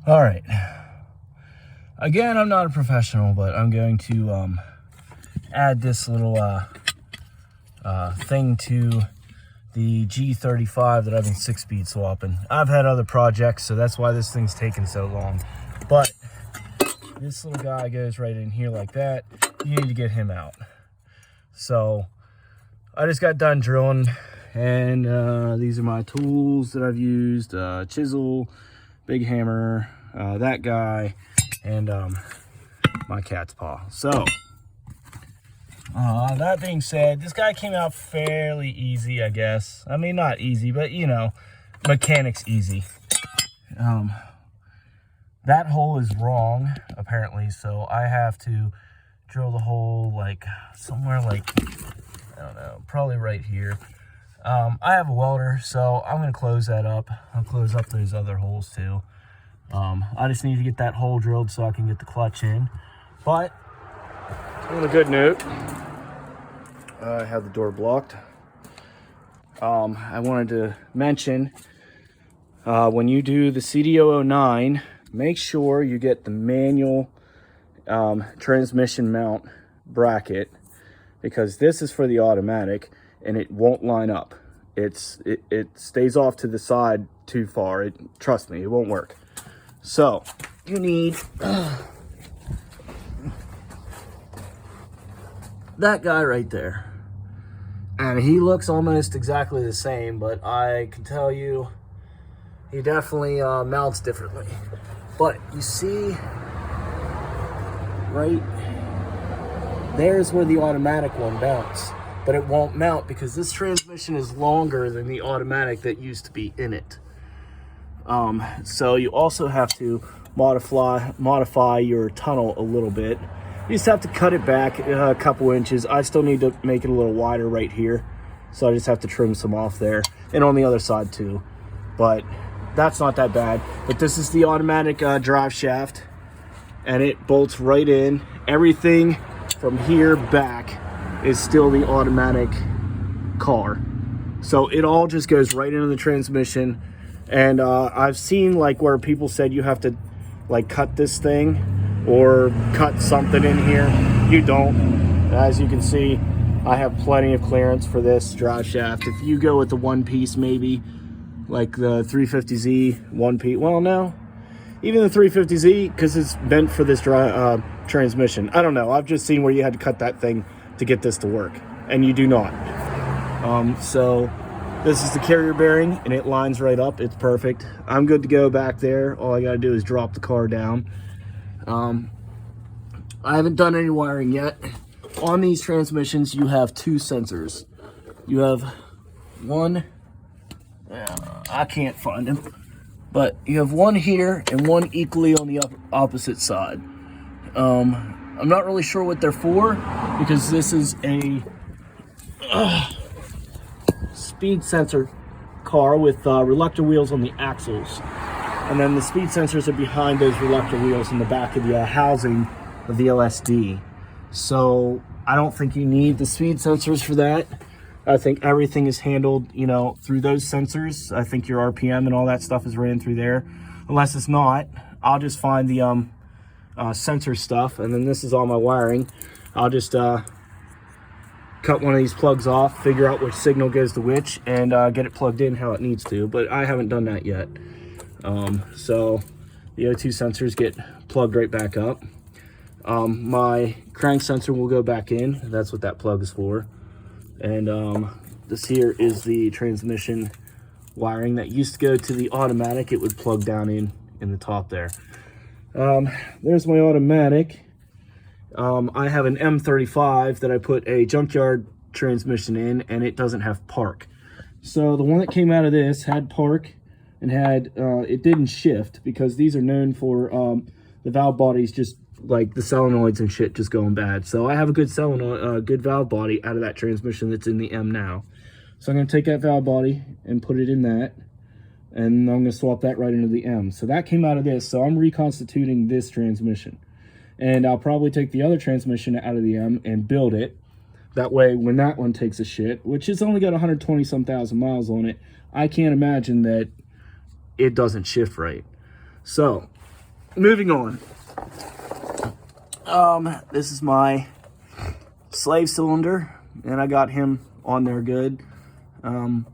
All right. Again, I'm not a professional, but I'm going to add this little thing to the G35 that I've been 6-speed swapping. I've had other projects, so that's why this thing's taking so long. But this little guy goes right in here like that. You need to get him out. So I just got done drilling, and these are my tools that I've used. Chisel, big hammer, that guy, and my cat's paw. So that being said, this guy came out fairly easy, I guess. I mean, not easy, but you know, mechanics easy. That hole is wrong, apparently, so I have to drill the hole like somewhere like, I don't know, probably right here. I have a welder, so I'm going to close that up. I'll close up those other holes too. I just need to get that hole drilled so I can get the clutch in. But on a good note, I have the door blocked. I wanted to mention, when you do the cd009, make sure you get the manual transmission mount bracket, because this is for the automatic and it won't line up. It stays off to the side too far. Trust me, it won't work. So you need that guy right there, and he looks almost exactly the same, but I can tell you he definitely mounts differently. But you see right there's where the automatic one mounts, but it won't mount because this transmission is longer than the automatic that used to be in it. So you also have to modify your tunnel a little bit. You just have to cut it back a couple inches. I still need to make it a little wider right here, so I just have to trim some off there, and on the other side too. But that's not that bad. But this is the automatic drive shaft, and it bolts right in. Everything from here back is still the automatic car, so it all just goes right into the transmission. And I've seen like where people said you have to like cut this thing or cut something in here. You don't. As you can see, I have plenty of clearance for this drive shaft. If you go with the one piece, maybe like the 350Z one piece, well, no, even the 350Z, because it's meant for this transmission. I don't know, I've just seen where you had to cut that thing to get this to work, and you do not. So this is the carrier bearing, and it lines right up. It's perfect. I'm good to go back there. All I gotta do is drop the car down. I haven't done any wiring yet. On these transmissions, you have two sensors. You have one, I can't find him, but you have one here and one equally on the opposite side. I'm not really sure what they're for, because this is a speed sensor car with reluctor wheels on the axles, and then the speed sensors are behind those reluctor wheels in the back of the housing of the LSD. So I don't think you need the speed sensors for that. I think everything is handled, you know, through those sensors. I think your RPM and all that stuff is ran through there. Unless it's not, I'll just find the sensor stuff, and then this is all my wiring. I'll just cut one of these plugs off, figure out which signal goes to which, and get it plugged in how it needs to, but I haven't done that yet. So the O2 sensors get plugged right back up. My crank sensor will go back in. That's what that plug is for. And this here is the transmission wiring that used to go to the automatic. It would plug down in the top there. There's my automatic. I have an M35 that I put a junkyard transmission in, and it doesn't have park. So the one that came out of this had park and had it didn't shift, because these are known for the valve bodies, just like the solenoids and shit, just going bad. So I have a good solenoid, good valve body out of that transmission that's in the M now. So I'm going to take that valve body and put it in that, and I'm going to swap that right into the M. So that came out of this, so I'm reconstituting this transmission. And I'll probably take the other transmission out of the M and build it. That way, when that one takes a shit, which has only got 120-some thousand miles on it, I can't imagine that it doesn't shift right. So moving on. This is my slave cylinder, and I got him on there good. And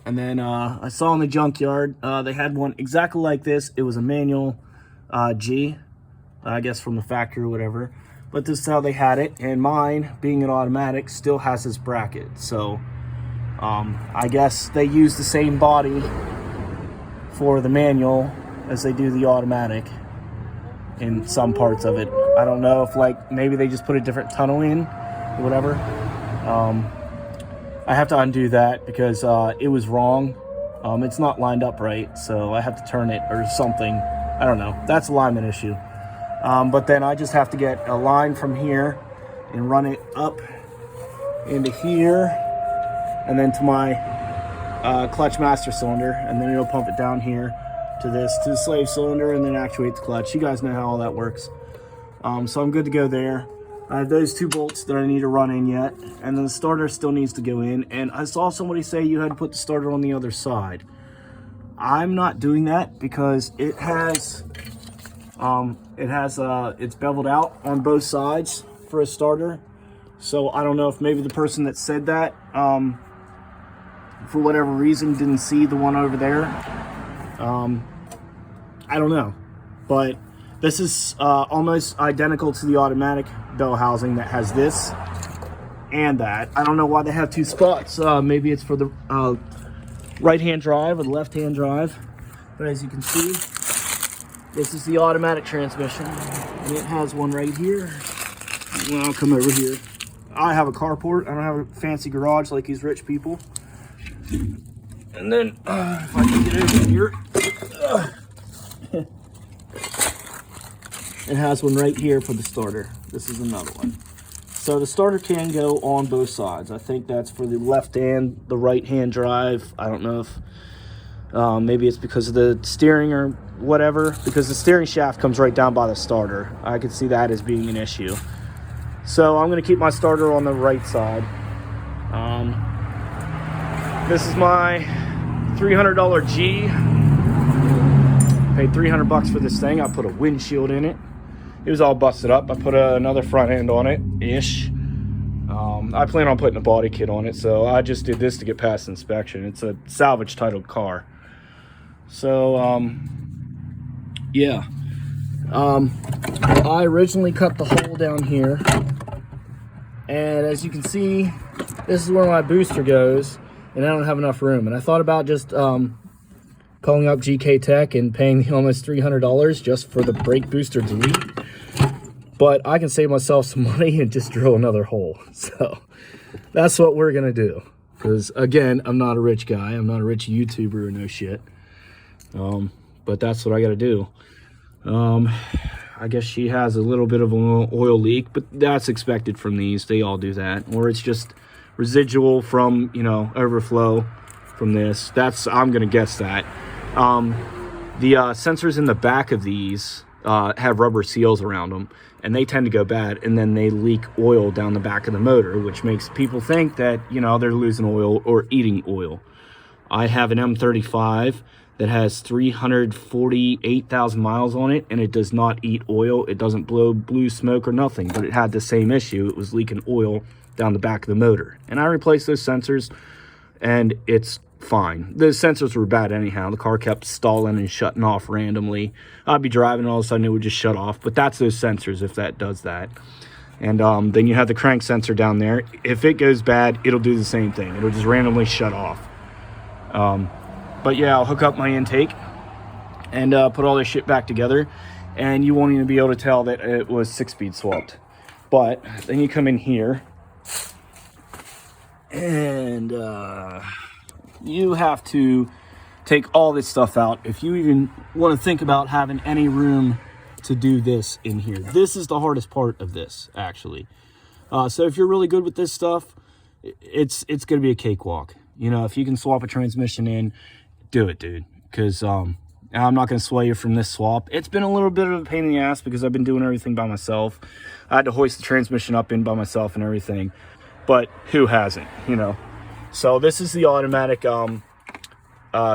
then I saw in the junkyard they had one exactly like this. It was a manual G, I guess from the factory or whatever, but this is how they had it. And mine, being an automatic, still has this bracket. So I guess they use the same body for the manual as they do the automatic in some parts of it. I don't know if, like, maybe they just put a different tunnel in or whatever. I have to undo that because it was wrong. It's not lined up right, so I have to turn it or something. I don't know. That's a alignment issue. But then I just have to get a line from here and run it up into here, and then to my clutch master cylinder, and then it'll pump it down here to the slave cylinder, and then actuate the clutch. You guys know how all that works. So I'm good to go there. I have those 2 bolts that I need to run in yet, and then the starter still needs to go in. And I saw somebody say you had to put the starter on the other side. I'm not doing that because it's beveled out on both sides for a starter. So I don't know if maybe the person that said that, for whatever reason, didn't see the one over there. I don't know, but this is almost identical to the automatic bell housing that has this and that. I don't know why they have 2 spots. Maybe it's for the right-hand drive or the left-hand drive. But as you can see, this is the automatic transmission. And it has one right here. Well, I'll come over here. I have a carport. I don't have a fancy garage like these rich people. And then, if I can get over here, it has one right here for the starter. This is another one. So the starter can go on both sides. I think that's for the left and the right hand drive. I don't know if maybe it's because of the steering or whatever, because the steering shaft comes right down by the starter. I could see that as being an issue. So I'm going to keep my starter on the right side. This is my $300 G. Paid $300 for this thing. I put a windshield in it. It was all busted up. I put another front end on it, ish. I plan on putting a body kit on it, so I just did this to get past inspection. It's a salvage titled car. So, yeah. I originally cut the hole down here. And as you can see, this is where my booster goes, and I don't have enough room. And I thought about just calling up GK Tech and paying almost $300 just for the brake booster delete. But I can save myself some money and just drill another hole. So that's what we're going to do. Because, again, I'm not a rich guy. I'm not a rich YouTuber or no shit. But that's what I got to do. I guess she has a little bit of an oil leak, but that's expected from these. They all do that. Or it's just residual from, you know, overflow from this. That's, I'm going to guess that. The sensors in the back of these have rubber seals around them, and they tend to go bad, and then they leak oil down the back of the motor, which makes people think that, you know, they're losing oil or eating oil. I have an M35 that has 348,000 miles on it, and it does not eat oil. It doesn't blow blue smoke or nothing, but it had the same issue. It was leaking oil down the back of the motor, and I replaced those sensors, and it's fine. The sensors were bad anyhow. The car kept stalling and shutting off randomly. I'd be driving and all of a sudden it would just shut off, but that's those sensors if that does that. And then you have the crank sensor down there. If it goes bad, it'll do the same thing. It'll just randomly shut off. But yeah, I'll hook up my intake and put all this shit back together, and you won't even be able to tell that it was 6-speed swapped. But then you come in here and you have to take all this stuff out if you even want to think about having any room to do this in here. This is the hardest part of this, actually. So if you're really good with this stuff, it's going to be a cakewalk. You know, if you can swap a transmission in, do it, dude. Because I'm not going to sway you from this swap. It's been a little bit of a pain in the ass because I've been doing everything by myself. I had to hoist the transmission up in by myself and everything. But who hasn't, you know? So this is the automatic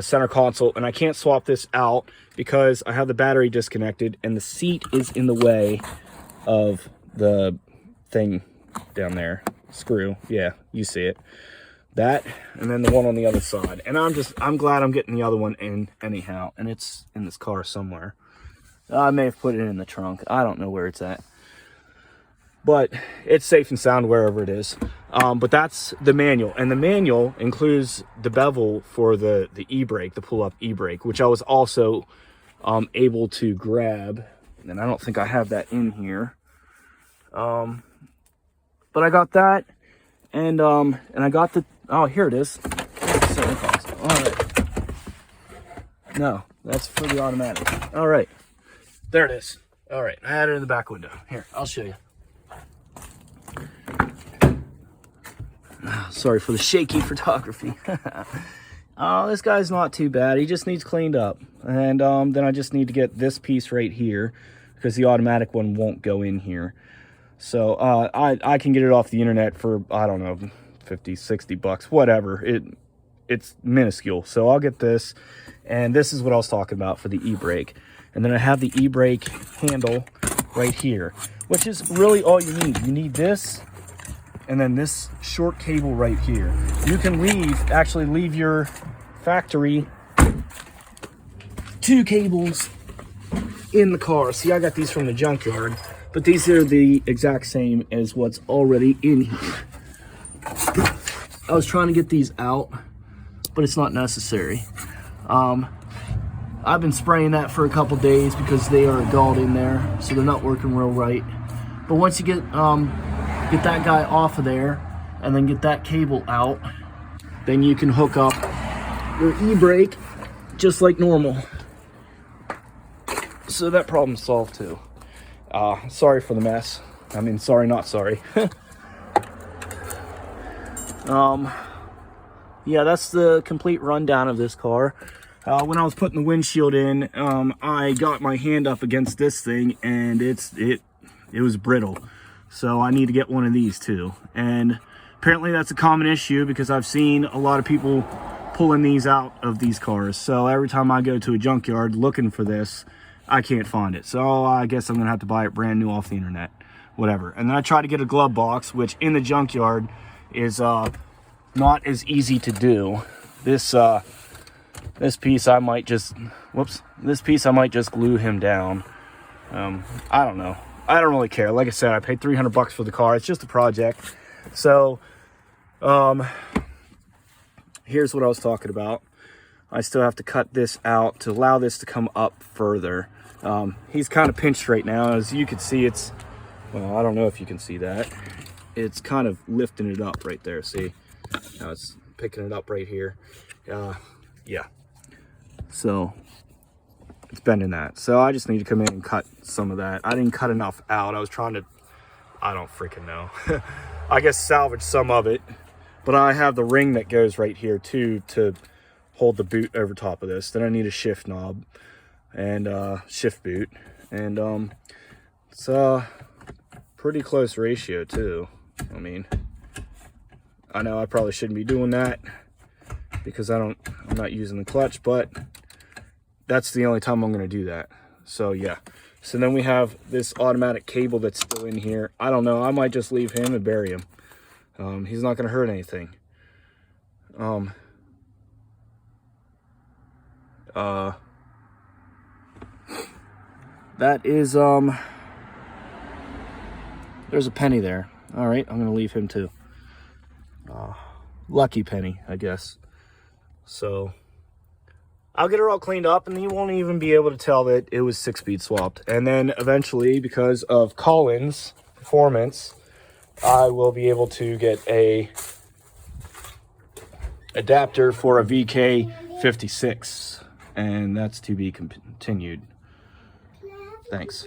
center console, and I can't swap this out because I have the battery disconnected and the seat is in the way of the thing down there. Screw, yeah, you see it. That, and then the one on the other side. And I'm glad I'm getting the other one in anyhow, and it's in this car somewhere. I may have put it in the trunk. I don't know where it's at, but it's safe and sound wherever it is. But that's the manual, and the manual includes the bevel for the e-brake, the pull-up e-brake, which I was also able to grab, and I don't think I have that in here. But I got that, and I got the, oh, here it is. All right. No, that's for the automatic. All right, there it is. All right, I had it in the back window. Here, I'll show you. Sorry for the shaky photography. Oh, this guy's not too bad. He just needs cleaned up. And then I just need to get this piece right here because the automatic one won't go in here. So I can get it off the internet for, I don't know, 50, 60 bucks, whatever. It's minuscule. So I'll get this. And this is what I was talking about for the e-brake. And then I have the e-brake handle right here, which is really all you need. You need this and then this short cable right here. You can actually leave your factory 2 cables in the car. See, I got these from the junkyard, but these are the exact same as what's already in here. I was trying to get these out, but it's not necessary. I've been spraying that for a couple days because they are galled in there, so they're not working real right. But once you get that guy off of there and then get that cable out, then you can hook up your e-brake just like normal. So that problem's solved too. Sorry for the mess. I mean, sorry, not sorry. Yeah, that's the complete rundown of this car. When I was putting the windshield in, I got my hand up against this thing and it was brittle. So I need to get one of these too. And apparently that's a common issue because I've seen a lot of people pulling these out of these cars. So every time I go to a junkyard looking for this, I can't find it. So I guess I'm gonna have to buy it brand new off the internet, whatever. And then I try to get a glove box, which in the junkyard is not as easy to do. This piece I might just, this piece I might just glue him down. I don't know. I don't really care. Like I said, I paid 300 bucks for the car. It's just a project. So, here's what I was talking about. I still have to cut this out to allow this to come up further. He's kind of pinched right now. As you can see, it's, well, I don't know if you can see that. It's kind of lifting it up right there. See? Now it's picking it up right here. Yeah. So it's bending that. So I just need to come in and cut some of that. I didn't cut enough out. I was trying to, I don't freaking know. I guess salvage some of it. But I have the ring that goes right here too to hold the boot over top of this. Then I need a shift knob and shift boot. And it's a pretty close ratio too. I mean, I know I probably shouldn't be doing that because I'm not using the clutch, but that's the only time I'm going to do that. So yeah. So then we have this automatic cable that's still in here. I don't know. I might just leave him and bury him. He's not going to hurt anything. That is, there's a penny there. All right. I'm going to leave him too. Lucky penny, I guess. So I'll get her all cleaned up and you won't even be able to tell that it was 6-speed swapped. And then eventually, because of Collins performance, I will be able to get a adapter for a VK56, and that's to be continued. Thanks.